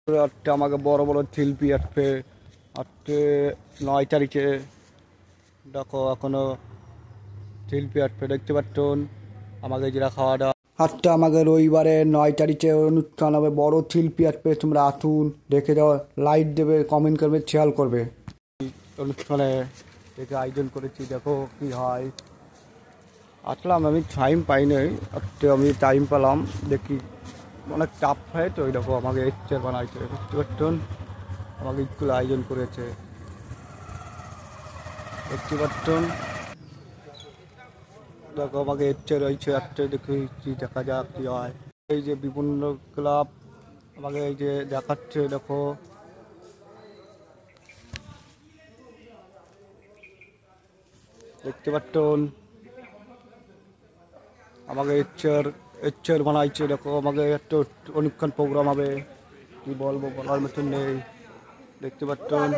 আটটা আমাকে বড় বড় শিল্পী আসবে। আটটে 9 তারিখে দেখো এখনো শিল্পী আসবে দেখতে পাচ্ছেন। আমাকে যেটা খাওয়া দাওয়া আটটা আমাকে রবিবারে 9 তারিখে অনুষ্ঠান হবে, বড় শিল্পী আসবে, তোমরা আসুন দেখে যাও, লাইক দেবে, কমেন্ট করবে, শেয়ার করবে। অনুষ্ঠানে দেখে আয়োজন করেছি, দেখো কি হয়। আসলাম, আমি টাইম পাই নাই, আজকে আমি টাইম পেলাম। দেখি অনেক টাফ হয় তো, ওই দেখো আমাকে স্টেজ বানাইছে দেখতে পাচ্ছেন। আমাকে স্কুলে আয়োজন করেছে দেখতে পাচ্ছেন। দেখো আমাকে স্টেজ রয়েছে, একটা দেখি কি দেখা যাক কি হয়। এই যে বিভিন্ন ক্লাব আমাকে এই যে দেখাচ্ছে, দেখো দেখতে পাচ্ছেন। আমাকে এচ্চার বানাইছে, দেখো আমাকে একটা অনুষ্ঠান প্রোগ্রাম হবে, কি বলবো বলার মতন নেই দেখতে পাচ্ছেন।